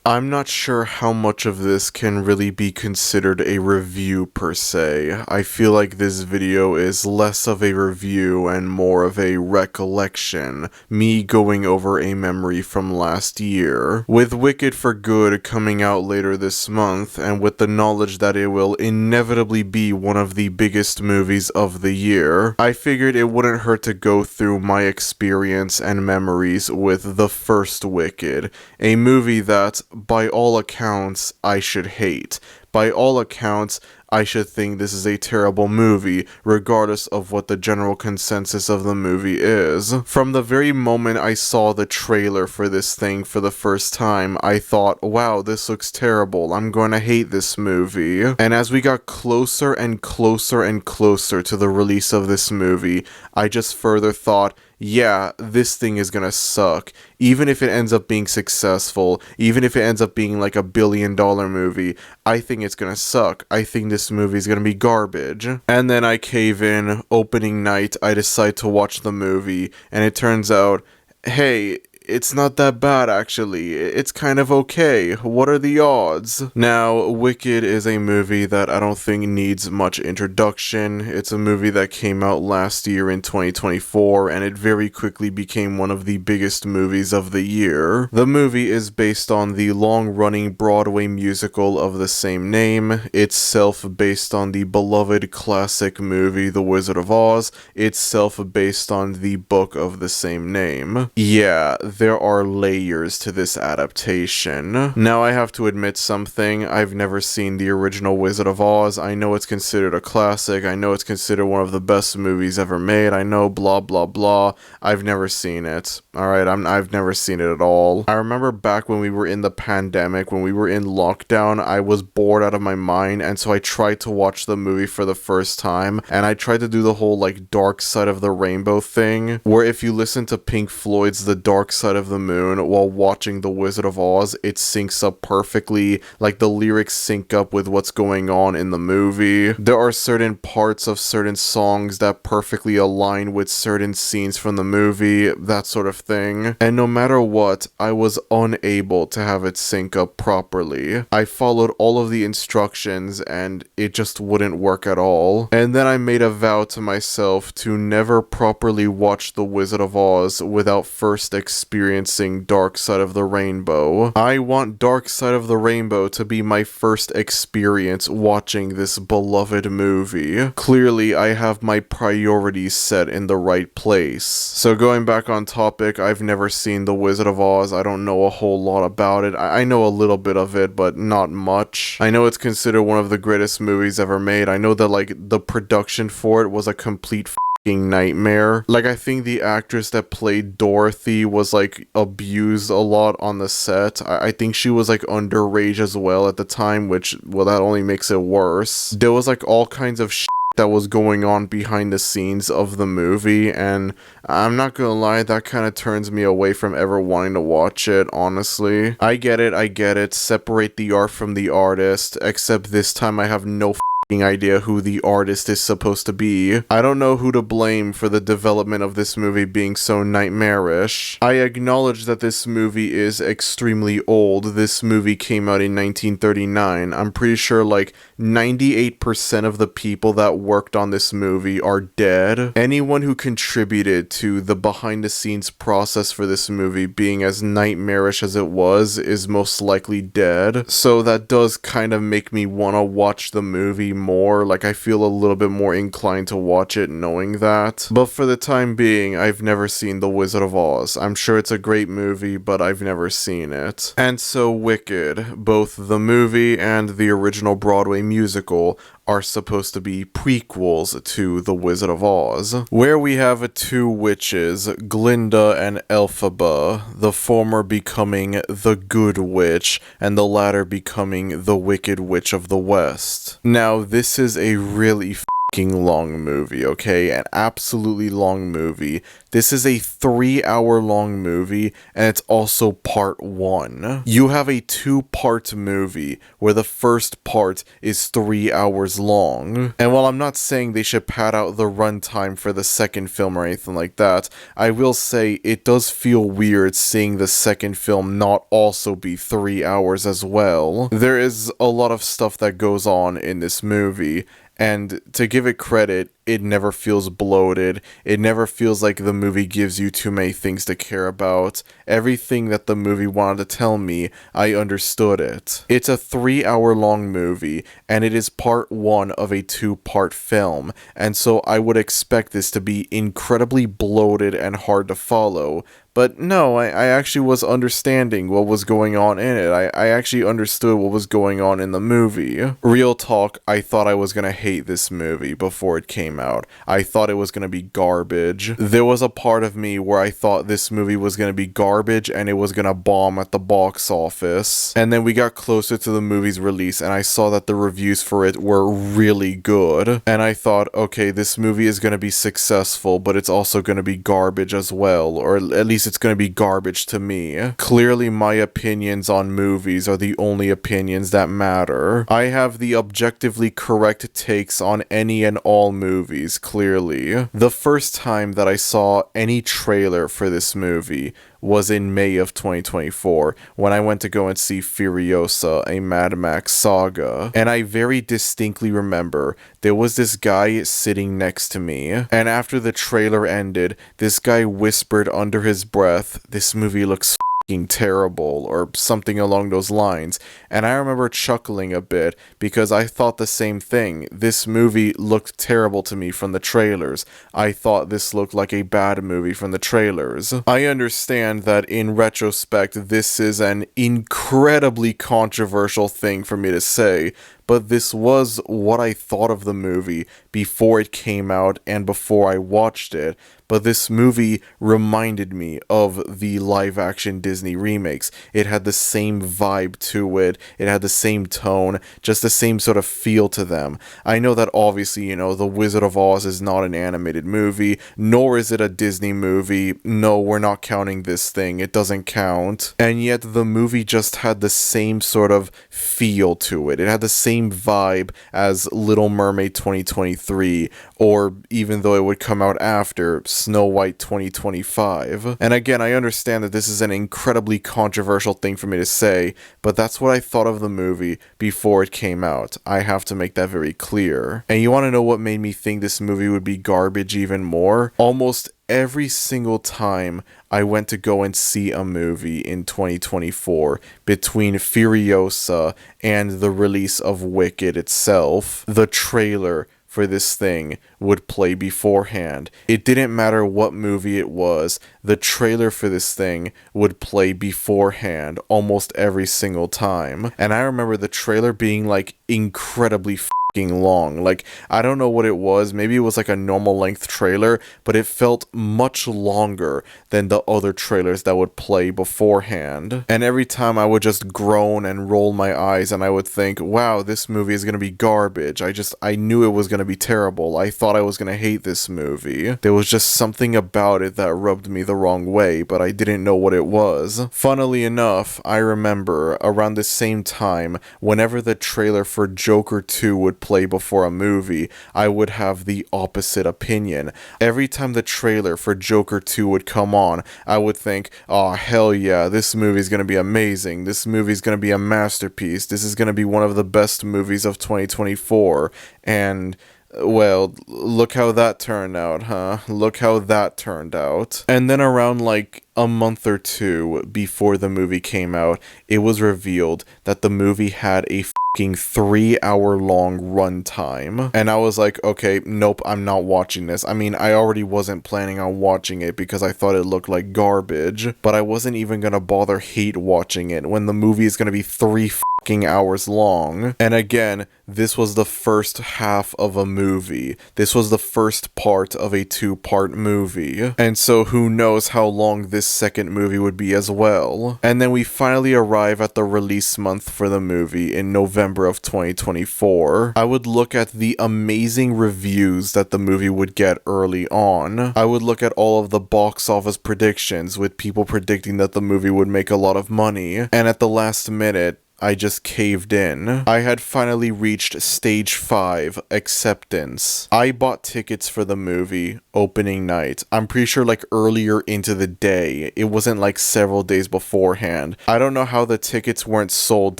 I'm not sure how much of this can really be considered a review per se. I feel like this video is less of a review and more of a recollection, me going over a memory from last year. With Wicked for Good coming out later this month, and with the knowledge that it will inevitably be one of the biggest movies of the year, I figured it wouldn't hurt to go through my experience and memories with the first Wicked, a movie that, by all accounts, I should hate. By all accounts, I should think this is a terrible movie, regardless of what the general consensus of the movie is. From the very moment I saw the trailer for this thing for the first time, I thought, wow, this looks terrible, I'm going to hate this movie. And as we got closer and closer and closer to the release of this movie, I just further thought, yeah, this thing is gonna suck. Even if it ends up being successful, even if it ends up being like $1 billion movie, I think it's gonna suck. I think this movie is gonna be garbage. And then I cave in, opening night, I decide to watch the movie, and it turns out, hey, it's not that bad actually. It's kind of okay. What are the odds? Now, Wicked is a movie that I don't think needs much introduction. It's a movie that came out last year in 2024, and it very quickly became one of the biggest movies of the year. The movie is based on the long-running Broadway musical of the same name, itself based on the beloved classic movie The Wizard of Oz, itself based on the book of the same name. Yeah, there are layers to this adaptation. Now I have to admit something, I've never seen the original Wizard of Oz. I know it's considered a classic, I know it's considered one of the best movies ever made, I know blah blah blah. I've never seen it. Alright, I've never seen it at all. I remember back when we were in the pandemic, when we were in lockdown, I was bored out of my mind, and so I tried to watch the movie for the first time, and I tried to do the whole like Dark Side of the Rainbow thing, where if you listen to Pink Floyd's The Dark Side of the Moon while watching The Wizard of Oz, it syncs up perfectly, like the lyrics sync up with what's going on in the movie. There are certain parts of certain songs that perfectly align with certain scenes from the movie, that sort of thing. And no matter what, I was unable to have it sync up properly. I followed all of the instructions and it just wouldn't work at all. And then I made a vow to myself to never properly watch The Wizard of Oz without first experiencing Dark Side of the Rainbow. I want Dark Side of the Rainbow to be my first experience watching this beloved movie. Clearly, I have my priorities set in the right place. So going back on topic, I've never seen The Wizard of Oz. I don't know a whole lot about it. I know a little bit of it, but not much. I know it's considered one of the greatest movies ever made. I know that like the production for it was a complete nightmare. Like, I think the actress that played Dorothy was like abused a lot on the set. I think she was like underage as well at the time, which, well, that only makes it worse. There was like all kinds of that was going on behind the scenes of the movie, and I'm not gonna lie, that kind of turns me away from ever wanting to watch it, honestly. I get it, separate the art from the artist, except this time I have no idea who the artist is supposed to be. I don't know who to blame for the development of this movie being so nightmarish. I acknowledge that this movie is extremely old. This movie came out in 1939. I'm pretty sure like 98% of the people that worked on this movie are dead. Anyone who contributed to the behind the scenes process for this movie being as nightmarish as it was is most likely dead. So that does kind of make me want to watch the movie more. Like, I feel a little bit more inclined to watch it knowing that. But for the time being, I've never seen The Wizard of Oz. I'm sure it's a great movie, but I've never seen it. And so Wicked, both the movie and the original Broadway musical, are supposed to be prequels to The Wizard of Oz, where we have two witches, Glinda and Elphaba, the former becoming the Good Witch, and the latter becoming the Wicked Witch of the West. Now, this is a really long movie, okay? An absolutely long movie. This is a 3-hour long movie, and it's also part 1. You have a 2-part movie where the first part is 3 hours long. And while I'm not saying they should pad out the runtime for the second film or anything like that, I will say it does feel weird seeing the second film not also be 3 hours as well. There is a lot of stuff that goes on in this movie, and to give it credit, it never feels bloated. It never feels like the movie gives you too many things to care about. Everything that the movie wanted to tell me, I understood it. It's a 3-hour long movie, and it is part 1 of a 2-part film, and so I would expect this to be incredibly bloated and hard to follow. But no, I actually was understanding what was going on in it. I actually understood what was going on in the movie. Real talk, I thought I was gonna hate this movie before it came out. I thought it was gonna be garbage. There was a part of me where I thought this movie was gonna be garbage and it was gonna bomb at the box office. And then we got closer to the movie's release and I saw that the reviews for it were really good. And I thought, okay, this movie is gonna be successful, but it's also gonna be garbage as well, or at least it's going to be garbage to me. Clearly, my opinions on movies are the only opinions that matter. I have the objectively correct takes on any and all movies, clearly. The first time that I saw any trailer for this movie was in May of 2024, when I went to go and see Furiosa, a Mad Max saga. And I very distinctly remember there was this guy sitting next to me, and after the trailer ended, this guy whispered under his breath, "This movie looks f***ing terrible," or something along those lines. And I remember chuckling a bit because I thought the same thing. This movie looked terrible to me from the trailers. I thought this looked like a bad movie from the trailers. I understand that in retrospect this is an incredibly controversial thing for me to say, but this was what I thought of the movie before it came out and before I watched it. But this movie reminded me of the live-action Disney remakes. It had the same vibe to it. It had the same tone, just the same sort of feel to them. I know that obviously, you know, The Wizard of Oz is not an animated movie, nor is it a Disney movie. No, we're not counting this thing. It doesn't count. And yet the movie just had the same sort of feel to it. It had the same vibe as Little Mermaid 2023, or even though it would come out after, Snow White 2025. And again, I understand that this is an incredibly controversial thing for me to say, but that's what I thought of the movie before it came out. I have to make that very clear. And you want to know what made me think this movie would be garbage even more? Almost every single time I went to go and see a movie in 2024, between Furiosa and the release of Wicked itself, the trailer for this thing would play beforehand. It didn't matter what movie it was, the trailer for this thing would play beforehand almost every single time. And I remember the trailer being like incredibly long. Like, I don't know what it was. Maybe it was like a normal length trailer, but it felt much longer than the other trailers that would play beforehand. And every time I would just groan and roll my eyes and I would think, wow, this movie is going to be garbage. I knew it was going to be terrible. I thought I was going to hate this movie. There was just something about it that rubbed me the wrong way, but I didn't know what it was. Funnily enough, I remember around the same time, whenever the trailer for Joker 2 would play before a movie, I would have the opposite opinion. Every time the trailer for Joker 2 would come on, I would think, oh hell yeah, this movie's gonna be amazing, this movie's gonna be a masterpiece, this is gonna be one of the best movies of 2024, and well, look how that turned out, huh? Look how that turned out. And then around like a month or two before the movie came out, it was revealed that the movie had a fucking 3-hour long runtime. And I was like, okay, nope, I'm not watching this. I mean, I already wasn't planning on watching it because I thought it looked like garbage, but I wasn't even gonna bother hate watching it when the movie is gonna be 3 hours long. And again, this was the first half of a movie. This was the first part of a 2-part movie. And so who knows how long this second movie would be as well. And then we finally arrive at the release month for the movie in November of 2024. I would look at the amazing reviews that the movie would get early on. I would look at all of the box office predictions with people predicting that the movie would make a lot of money. And at the last minute, I just caved in. I had finally reached stage 5, acceptance. I bought tickets for the movie opening night. I'm pretty sure like earlier into the day. It wasn't like several days beforehand. I don't know how the tickets weren't sold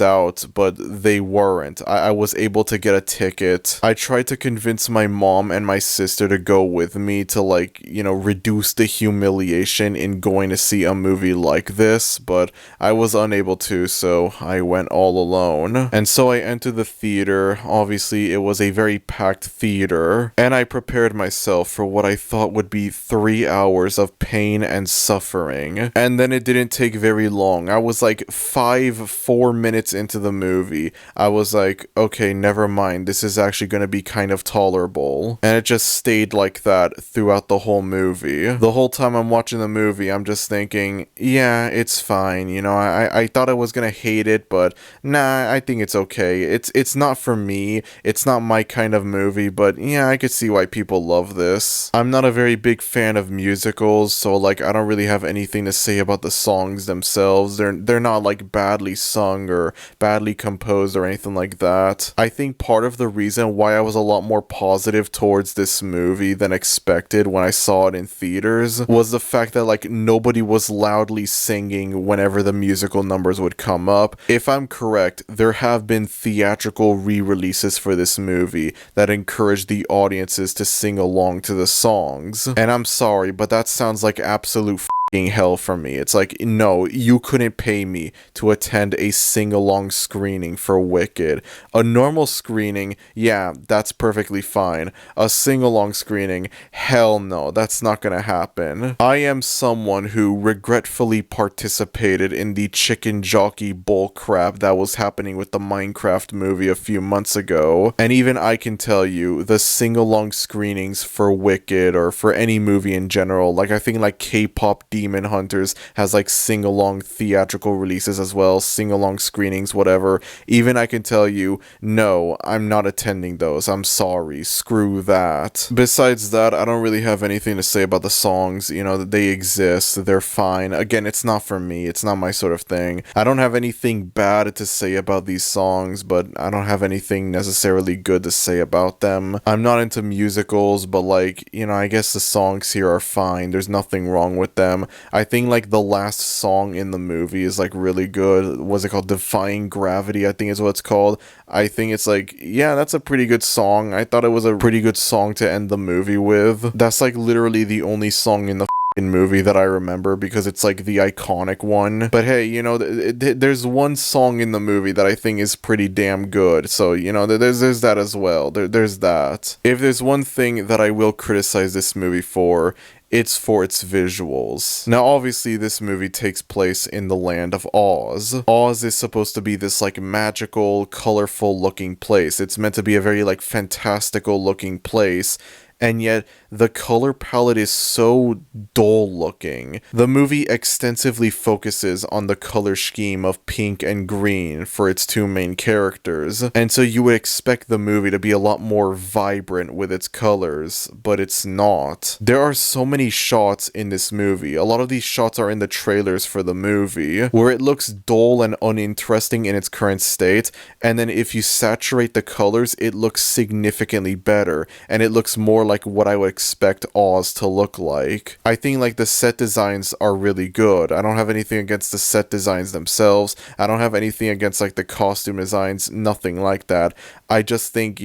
out, but they weren't. I was able to get a ticket. I tried to convince my mom and my sister to go with me to like, reduce the humiliation in going to see a movie like this, but I was unable to, so I went all alone. And so I entered the theater. Obviously, it was a very packed theater, and I prepared myself for what I thought would be 3 hours of pain and suffering. And then it didn't take very long. I was like 4 minutes into the movie. I was like, okay, never mind. This is actually going to be kind of tolerable. And it just stayed like that throughout the whole movie. The whole time I'm watching the movie, I'm just thinking, yeah, it's fine. I thought I was going to hate it, but nah, I think it's okay. It's not for me. It's not my kind of movie, but yeah, I could see why people love this. I'm not a very big fan of musicals, so like I don't really have anything to say about the songs themselves. They're not like badly sung or badly composed or anything like that. I think part of the reason why I was a lot more positive towards this movie than expected when I saw it in theaters was the fact that like nobody was loudly singing whenever the musical numbers would come up. If I'm correct, there have been theatrical re-releases for this movie that encourage the audiences to sing along to the songs. And I'm sorry, but that sounds like absolute hell for me. It's like, no, you couldn't pay me to attend a sing-along screening for Wicked. A normal screening, yeah, that's perfectly fine. A sing-along screening, hell no, that's not gonna happen. I am someone who regretfully participated in the chicken jockey bullcrap that was happening with the Minecraft movie a few months ago, and even I can tell you, the sing-along screenings for Wicked, or for any movie in general, like I think like K-pop Demon Hunters has like sing-along theatrical releases as well, sing-along screenings, whatever. Even I can tell you, no, I'm not attending those. I'm sorry. Screw that. Besides that, I don't really have anything to say about the songs. They exist. They're fine. Again, it's not for me. It's not my sort of thing. I don't have anything bad to say about these songs, but I don't have anything necessarily good to say about them. I'm not into musicals, but like, I guess the songs here are fine. There's nothing wrong with them. I think like the last song in the movie is like really good. What's it called? Defying Gravity, I think is what it's called. I think it's like, yeah, that's a pretty good song. I thought it was a pretty good song to end the movie with. That's like literally the only song in the movie that I remember because it's like the iconic one. But hey, there's one song in the movie that I think is pretty damn good. So, there's that as well. There's that. If there's one thing that I will criticize this movie for, it's for its visuals. Now, obviously, this movie takes place in the land of Oz. Oz is supposed to be this, like, magical, colorful looking place. It's meant to be a very, like, fantastical looking place. And yet, the color palette is so dull looking. The movie extensively focuses on the color scheme of pink and green for its two main characters, and so you would expect the movie to be a lot more vibrant with its colors, but it's not. There are so many shots in this movie, a lot of these shots are in the trailers for the movie, where it looks dull and uninteresting in its current state, and then if you saturate the colors, it looks significantly better, and it looks more like what I would expect Oz to look like. I think like the set designs are really good. I don't have anything against the set designs themselves. I don't have anything against like the costume designs, nothing like that. I just think,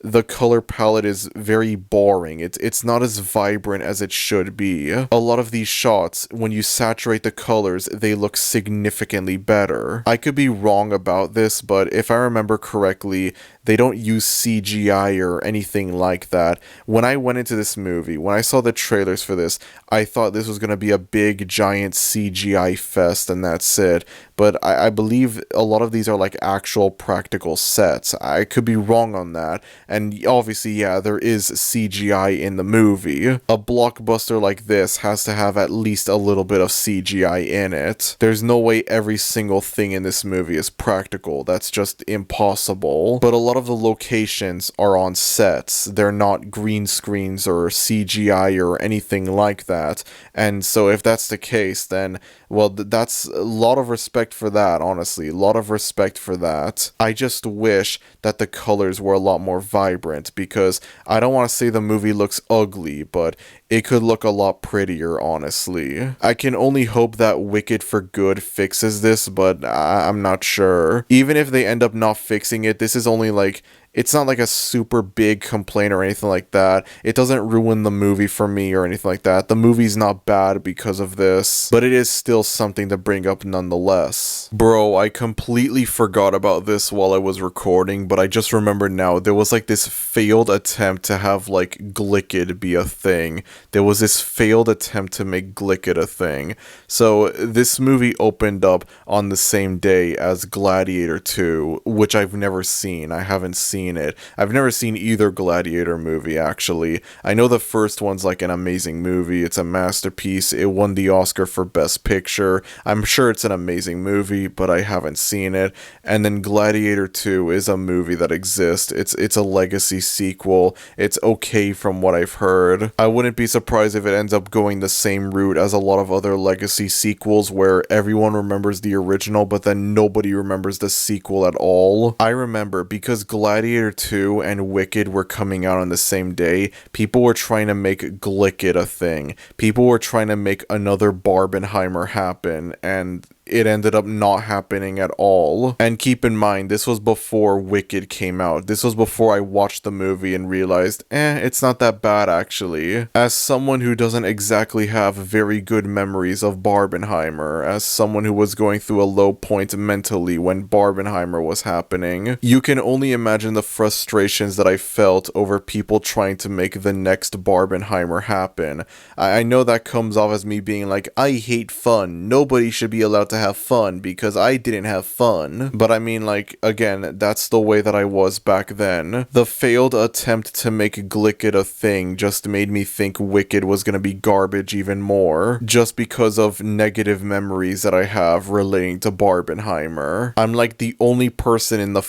the color palette is very boring. It's not as vibrant as it should be. A lot of these shots, when you saturate the colors, they look significantly better. I could be wrong about this, but if I remember correctly, they don't use CGI or anything like that. When I went into this movie, when I saw the trailers for this, I thought this was going to be a big, giant CGI fest and that's it. But I believe a lot of these are like actual practical sets. I could be wrong on that. And obviously, yeah, there is CGI in the movie. A blockbuster like this has to have at least a little bit of CGI in it. There's no way every single thing in this movie is practical. That's just impossible. But a lot of the locations are on sets. They're not green screens or CGI or anything like that. And so if that's the case, then, well, that's a lot of respect for that, honestly. A lot of respect for that. I just wish that the colors were a lot more vibrant, because I don't want to say the movie looks ugly, but it could look a lot prettier, honestly. I can only hope that Wicked for Good fixes this, but I'm not sure. Even if they end up not fixing it, this is only like, it's not like a super big complaint or anything like that. It doesn't ruin the movie for me or anything like that. The movie's not bad because of this, but it is still something to bring up nonetheless. Bro, I completely forgot about this while I was recording, but I just remembered now. There was like this failed attempt to have like Glickicket be a thing. There was this failed attempt to make Glickicket a thing. So this movie opened up on the same day as Gladiator 2, which I've never seen. I haven't seen it. I've never seen either Gladiator movie, actually. I know the first one's like an amazing movie. It's a masterpiece. It won the Oscar for Best Picture. I'm sure it's an amazing movie, but I haven't seen it. And then Gladiator 2 is a movie that exists. It's a legacy sequel. It's okay from what I've heard. I wouldn't be surprised if it ends up going the same route as a lot of other legacy sequels where everyone remembers the original, but then nobody remembers the sequel at all. I remember because Gladiator 2 and Wicked were coming out on the same day, people were trying to make Glickicket a thing. People were trying to make another Barbenheimer happen, and it ended up not happening at all. And keep in mind, this was before Wicked came out. This was before I watched the movie and realized, it's not that bad actually. As someone who doesn't exactly have very good memories of Barbenheimer, as someone who was going through a low point mentally when Barbenheimer was happening, you can only imagine the frustrations that I felt over people trying to make the next Barbenheimer happen. I know that comes off as me being like, I hate fun. Nobody should be allowed to have fun because I didn't have fun. But I mean, like, again, that's the way that I was back then. The failed attempt to make Glickicket a thing just made me think Wicked was gonna be garbage even more, just because of negative memories that I have relating to Barbenheimer. I'm like the only person in the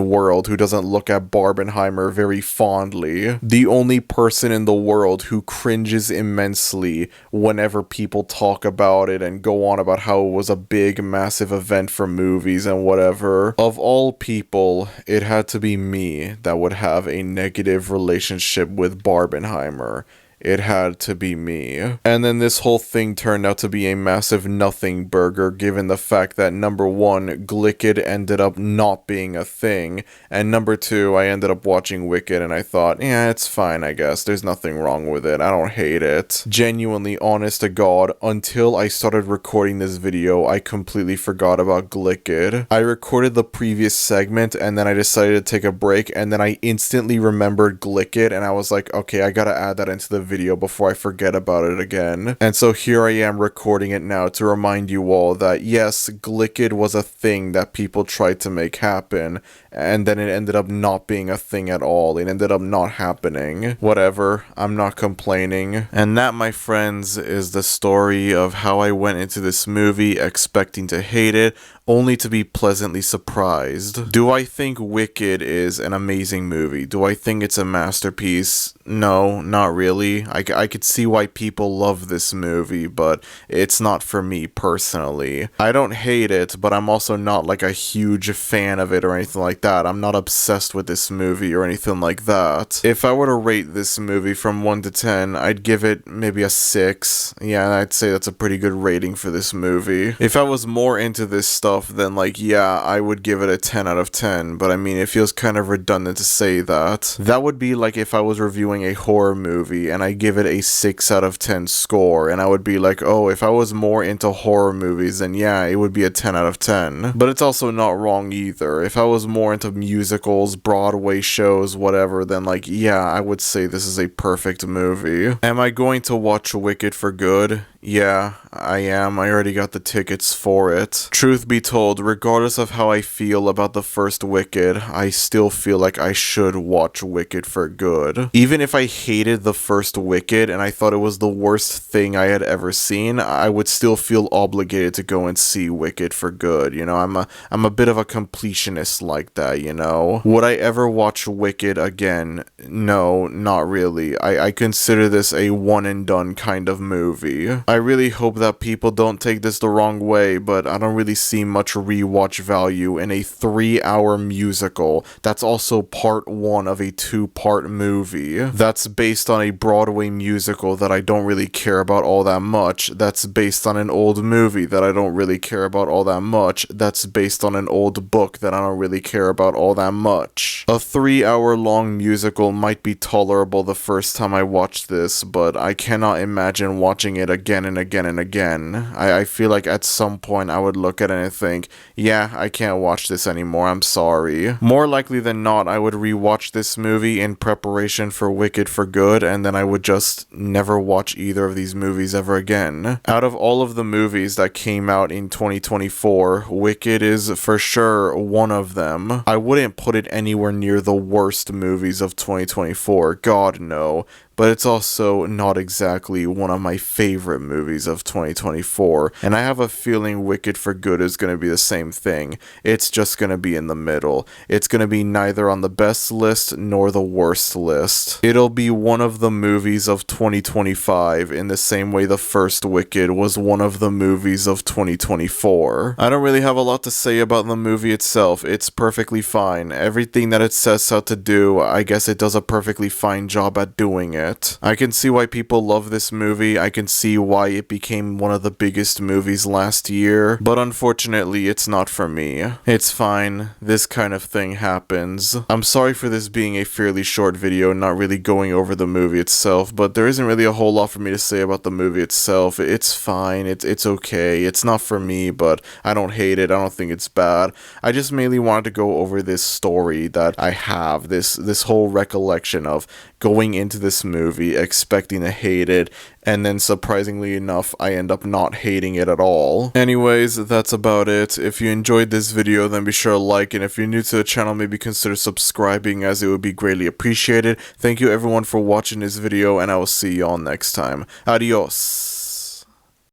world who doesn't look at Barbenheimer very fondly. The only person in the world who cringes immensely whenever people talk about it and go on about how it was a big, massive event for movies and whatever. Of all people, it had to be me that would have a negative relationship with Barbenheimer. It had to be me. And then this whole thing turned out to be a massive nothing burger, given the fact that number one, Glickicket ended up not being a thing, and number two, I ended up watching Wicked and I thought, yeah, it's fine, I guess. There's nothing wrong with it. I don't hate it. Genuinely, honest to God, until I started recording this video, I completely forgot about Glickicket. I recorded the previous segment and then I decided to take a break, and then I instantly remembered Glickicket and I was like, okay, I gotta add that into the video before I forget about it again. And so here I am recording it now to remind you all that yes, Glickicket was a thing that people tried to make happen, and then it ended up not being a thing at all. It ended up not happening. Whatever, I'm not complaining. And that, my friends, is the story of how I went into this movie expecting to hate it, only to be pleasantly surprised. Do I think Wicked is an amazing movie? Do I think it's a masterpiece? No, not really. movie. I could see why people love this movie, but it's not for me personally. I don't hate it, but I'm also not like a huge fan of it or anything like that. I'm not obsessed with this movie or anything like that. If I were to rate this movie from 1 to 10, I'd give it maybe a 6. Yeah, I'd say that's a pretty good rating for this movie. If I was more into this stuff, then like, yeah, I would give it a 10 out of 10, but I mean, it feels kind of redundant to say that. That would be like if I was reviewing a horror movie and I give it a 6 out of 10 score, and I would be like, oh, if I was more into horror movies, then yeah, it would be a 10 out of 10. But it's also not wrong either. If I was more into musicals, Broadway shows, whatever, then like, yeah, I would say this is a perfect movie. Am I going to watch Wicked for good? Yeah, I am. I already got the tickets for it. Truth be told, regardless of how I feel about the first Wicked, I still feel like I should watch Wicked for good. Even if I hated the first Wicked and I thought it was the worst thing I had ever seen, I would still feel obligated to go and see Wicked for good. You know, I'm a bit of a completionist like that, you know? Would I ever watch Wicked again? No, not really. I consider this a one and done kind of movie. I really hope that people don't take this the wrong way, but I don't really see much rewatch value in a 3-hour musical that's also part 1 of a 2-part movie. That's based on a Broadway musical that I don't really care about all that much. That's based on an old movie that I don't really care about all that much. That's based on an old book that I don't really care about all that much. A 3-hour long musical might be tolerable the first time I watched this, but I cannot imagine watching it again and again and again. I feel like at some point I would look at it and think, yeah, I can't watch this anymore, I'm sorry. More likely than not, I would rewatch this movie in preparation for Wicked for good, and then I would just never watch either of these movies ever again. Out of all of the movies that came out in 2024, Wicked is for sure one of them. I wouldn't put it anywhere near the worst movies of 2024, God no. But it's also not exactly one of my favorite movies of 2024, and I have a feeling Wicked for Good is going to be the same thing. It's just going to be in the middle. It's going to be neither on the best list nor the worst list. It'll be one of the movies of 2025 in the same way the first Wicked was one of the movies of 2024. I don't really have a lot to say about the movie itself. It's perfectly fine. Everything that it sets out to do, I guess it does a perfectly fine job at doing it. I can see why people love this movie. I can see why it became one of the biggest movies last year, but unfortunately it's not for me. It's fine. This kind of thing happens. I'm sorry for this being a fairly short video, not really going over the movie itself, but there isn't really a whole lot for me to say about the movie itself. It's fine. It's okay. It's not for me, but I don't hate it. I don't think it's bad. I just mainly wanted to go over this story that I have, this whole recollection of going into this movie expecting to hate it, and then surprisingly enough, I end up not hating it at all. Anyways, that's about it. If you enjoyed this video, then be sure to like, and if you're new to the channel, maybe consider subscribing, as it would be greatly appreciated. Thank you everyone for watching this video, and I will see you all next time. Adios.